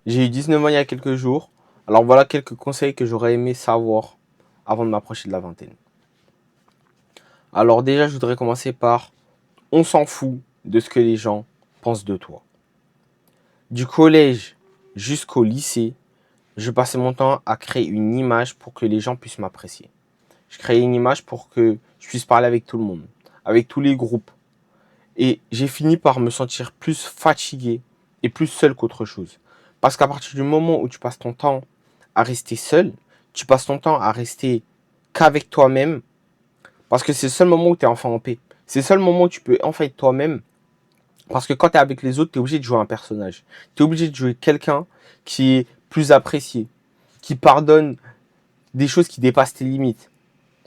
J'ai eu 19 ans il y a quelques jours. Alors voilà quelques conseils que j'aurais aimé savoir avant de m'approcher de la vingtaine. Alors déjà, je voudrais commencer par on s'en fout de ce que les gens pensent de toi. Du collège jusqu'au lycée, je passais mon temps à créer une image pour que les gens puissent m'apprécier. Je créais une image pour que je puisse parler avec tout le monde, avec tous les groupes. Et j'ai fini par me sentir plus fatigué et plus seul qu'autre chose. Parce qu'à partir du moment où tu passes ton temps à rester seul, tu passes ton temps à rester qu'avec toi-même, parce que c'est le seul moment où tu es enfin en paix. C'est le seul moment où tu peux enfin être toi-même. Parce que quand tu es avec les autres, tu es obligé de jouer un personnage. Tu es obligé de jouer quelqu'un qui est plus apprécié, qui pardonne des choses qui dépassent tes limites.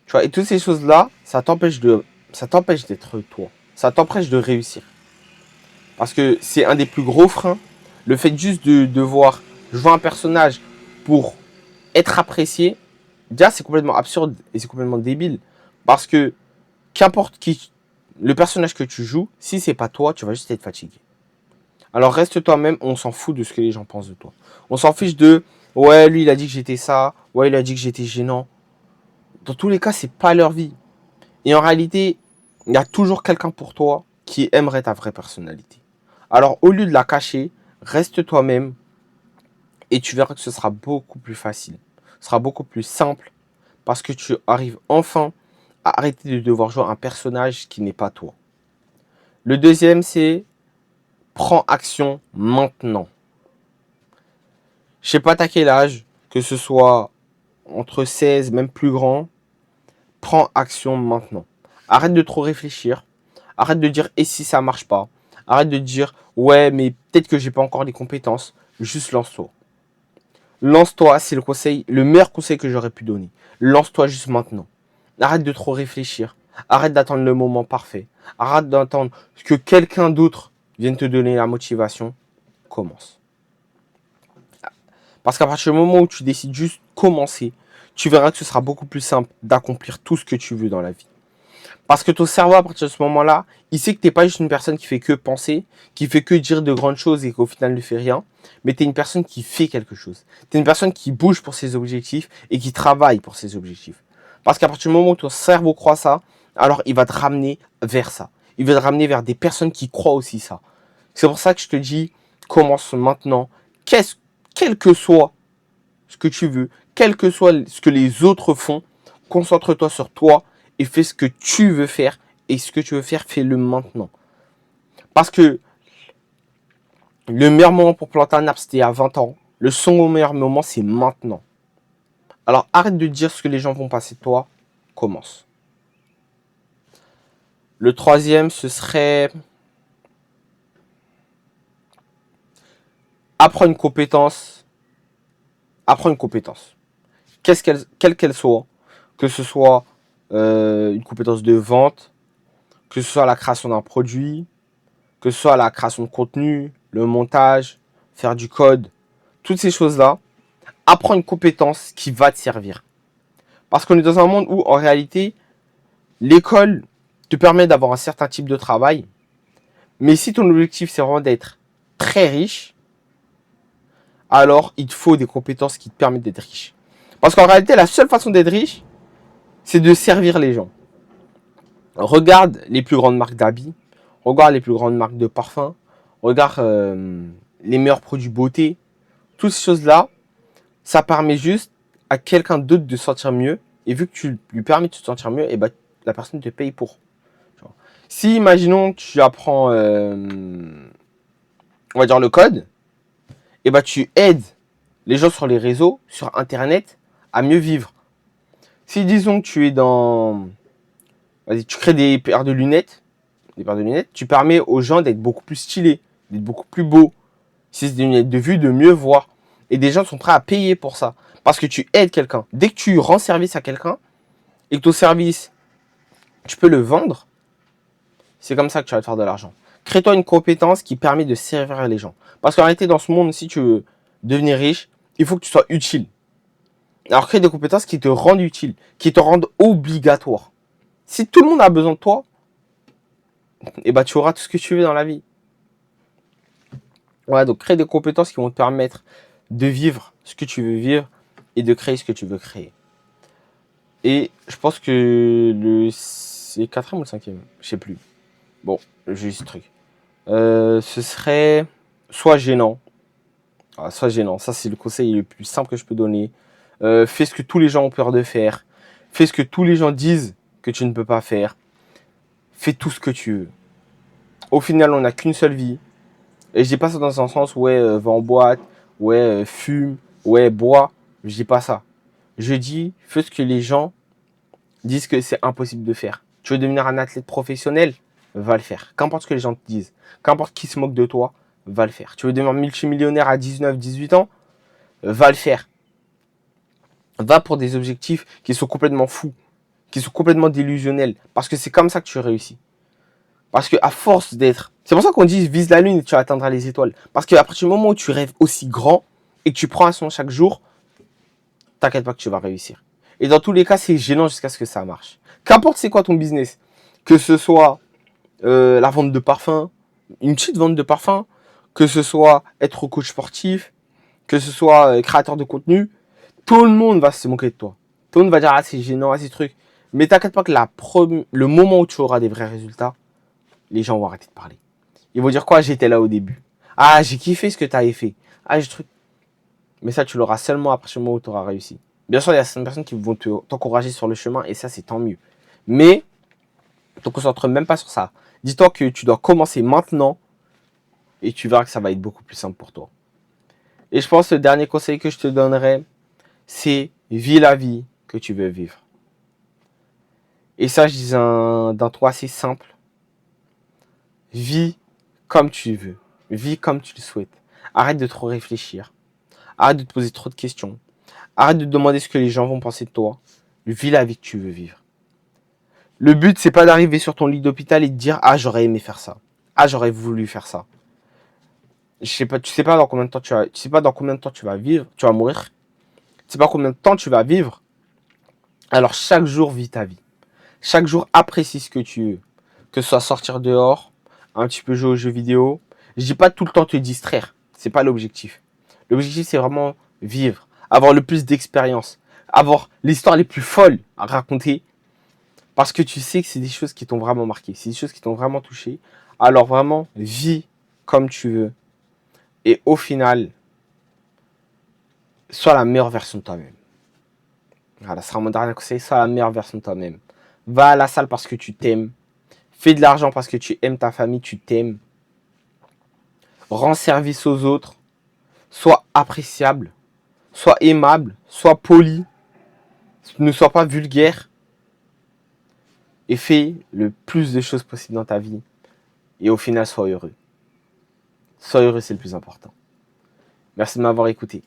Tu vois, et toutes ces choses-là, ça t'empêche d'être toi. Ça t'empêche de réussir. Parce que c'est un des plus gros freins. Le fait juste de devoir jouer un personnage pour être apprécié, déjà c'est complètement absurde et c'est complètement débile. Parce que qu'importe qui, le personnage que tu joues, si c'est pas toi, tu vas juste être fatigué. Alors reste toi-même, on s'en fout de ce que les gens pensent de toi. On s'en fiche de ouais, lui il a dit que j'étais ça, ouais, il a dit que j'étais gênant. Dans tous les cas, c'est pas leur vie. Et en réalité, il y a toujours quelqu'un pour toi qui aimerait ta vraie personnalité. Alors au lieu de la cacher, reste toi-même et tu verras que ce sera beaucoup plus facile. Ce sera beaucoup plus simple parce que tu arrives enfin à arrêter de devoir jouer un personnage qui n'est pas toi. Le deuxième, c'est prends action maintenant. Je sais pas à quel âge, que ce soit entre 16, même plus grand, prends action maintenant. Arrête de trop réfléchir. Arrête de dire et si ça marche pas. Arrête de dire ouais mais peut-être que j'ai pas encore les compétences. Juste lance-toi. Lance-toi, c'est le meilleur conseil que j'aurais pu donner. Lance-toi juste maintenant. Arrête de trop réfléchir. Arrête d'attendre le moment parfait. Arrête d'attendre que quelqu'un d'autre vienne te donner la motivation. Commence. Parce qu'à partir du moment où tu décides juste commencer, tu verras que ce sera beaucoup plus simple d'accomplir tout ce que tu veux dans la vie. Parce que ton cerveau, à partir de ce moment-là, il sait que tu n'es pas juste une personne qui fait que penser, qui fait que dire de grandes choses et qu'au final ne fait rien, mais tu es une personne qui fait quelque chose. Tu es une personne qui bouge pour ses objectifs et qui travaille pour ses objectifs. Parce qu'à partir du moment où ton cerveau croit ça, alors il va te ramener vers ça. Il va te ramener vers des personnes qui croient aussi ça. C'est pour ça que je te dis, commence maintenant. Quel que soit ce que tu veux, quel que soit ce que les autres font, concentre-toi sur toi et fais ce que tu veux faire. Et ce que tu veux faire, fais-le maintenant. Parce que le meilleur moment pour planter un arbre, c'était à 20 ans. Le second meilleur moment, c'est maintenant. Alors arrête de dire ce que les gens vont passer de toi. Commence. Le troisième, ce serait apprends une compétence. Apprends une compétence. Quelle qu'elle soit. Que ce soit une compétence de vente, que ce soit la création d'un produit, que ce soit la création de contenu, le montage, faire du code, toutes ces choses-là, apprends une compétence qui va te servir. Parce qu'on est dans un monde où, en réalité, l'école te permet d'avoir un certain type de travail, mais si ton objectif, c'est vraiment d'être très riche, alors il te faut des compétences qui te permettent d'être riche. Parce qu'en réalité, la seule façon d'être riche, c'est de servir les gens. Regarde les plus grandes marques d'habits, regarde les plus grandes marques de parfums, regarde les meilleurs produits beauté. Toutes ces choses-là, ça permet juste à quelqu'un d'autre de se sentir mieux. Et vu que tu lui permets de se sentir mieux, et ben, la personne te paye pour. Si, imaginons, tu apprends, on va dire, le code, et ben, tu aides les gens sur les réseaux, sur Internet, à mieux vivre. Si, disons que tu es dans... Vas-y, tu crées des paires de lunettes, tu permets aux gens d'être beaucoup plus stylés, d'être beaucoup plus beaux. Si c'est des lunettes de vue, de mieux voir. Et des gens sont prêts à payer pour ça. Parce que tu aides quelqu'un. Dès que tu rends service à quelqu'un, et que ton service, tu peux le vendre, c'est comme ça que tu vas te faire de l'argent. Crée-toi une compétence qui permet de servir les gens. Parce qu'en réalité, dans ce monde, si tu veux devenir riche, il faut que tu sois utile. Alors crée des compétences qui te rendent utile, qui te rendent obligatoire. Si tout le monde a besoin de toi, et bah tu auras tout ce que tu veux dans la vie. Voilà, donc crée des compétences qui vont te permettre de vivre ce que tu veux vivre et de créer ce que tu veux créer. Et je pense que c'est le 4e ou le 5e, je sais plus. Bon, j'ai ce truc. Ce serait soit gênant. Ah, soit gênant. Ça, c'est le conseil le plus simple que je peux donner. Fais ce que tous les gens ont peur de faire. Fais ce que tous les gens disent que tu ne peux pas faire. Fais tout ce que tu veux. Au final, on n'a qu'une seule vie. Et je dis pas ça dans un sens, ouais, va en boîte, ouais, fume, ouais, bois. Je dis pas ça. Je dis, fais ce que les gens disent que c'est impossible de faire. Tu veux devenir un athlète professionnel, va le faire. Qu'importe ce que les gens te disent, qu'importe qui se moque de toi, va le faire. Tu veux devenir multimillionnaire à 19, 18 ans, va le faire. Va pour des objectifs qui sont complètement fous, qui sont complètement délusionnels. Parce que c'est comme ça que tu réussis. Parce que à force d'être... C'est pour ça qu'on dit vise la lune et tu atteindras les étoiles. Parce qu'à partir du moment où tu rêves aussi grand et que tu prends action chaque jour, t'inquiète pas que tu vas réussir. Et dans tous les cas, c'est gênant jusqu'à ce que ça marche. Qu'importe c'est quoi ton business. Que ce soit la vente de parfums, une petite vente de parfums, que ce soit être coach sportif, que ce soit créateur de contenu, tout le monde va se moquer de toi. Tout le monde va dire, ah, c'est gênant, ah, ces trucs. Mais t'inquiète pas que le moment où tu auras des vrais résultats, les gens vont arrêter de parler. Ils vont dire quoi? J'étais là au début. Ah, j'ai kiffé ce que tu avais fait. Ah, j'ai truc. Mais ça, tu l'auras seulement après le moment où tu auras réussi. Bien sûr, il y a certaines personnes qui vont t'encourager sur le chemin et ça, c'est tant mieux. Mais, ne te concentre même pas sur ça. Dis-toi que tu dois commencer maintenant et tu verras que ça va être beaucoup plus simple pour toi. Et je pense que le dernier conseil que je te donnerai, c'est vis la vie que tu veux vivre. Et ça, je dis d'un ton assez simple. Vis comme tu veux. Vis comme tu le souhaites. Arrête de trop réfléchir. Arrête de te poser trop de questions. Arrête de te demander ce que les gens vont penser de toi. Vis la vie que tu veux vivre. Le but, c'est pas d'arriver sur ton lit d'hôpital et de dire ah, j'aurais aimé faire ça. Ah, j'aurais voulu faire ça. Je sais pas, tu sais pas dans combien de temps tu sais pas dans combien de temps tu vas vivre, tu vas mourir. Tu sais pas combien de temps tu vas vivre. Alors chaque jour vis ta vie. Chaque jour apprécie ce que tu veux. Que ce soit sortir dehors, un petit peu jouer aux jeux vidéo. Je dis pas tout le temps te distraire. C'est pas l'objectif. L'objectif, c'est vraiment vivre, avoir le plus d'expérience, avoir l'histoire les plus folles à raconter. Parce que tu sais que c'est des choses qui t'ont vraiment marqué, c'est des choses qui t'ont vraiment touché. Alors vraiment, vis comme tu veux. Et au final, sois la meilleure version de toi-même. Voilà, ça sera mon dernier conseil, sois la meilleure version de toi-même. Va à la salle parce que tu t'aimes. Fais de l'argent parce que tu aimes ta famille, tu t'aimes. Rends service aux autres. Sois appréciable. Sois aimable. Sois poli. Ne sois pas vulgaire. Et fais le plus de choses possibles dans ta vie. Et au final, sois heureux. Sois heureux, c'est le plus important. Merci de m'avoir écouté.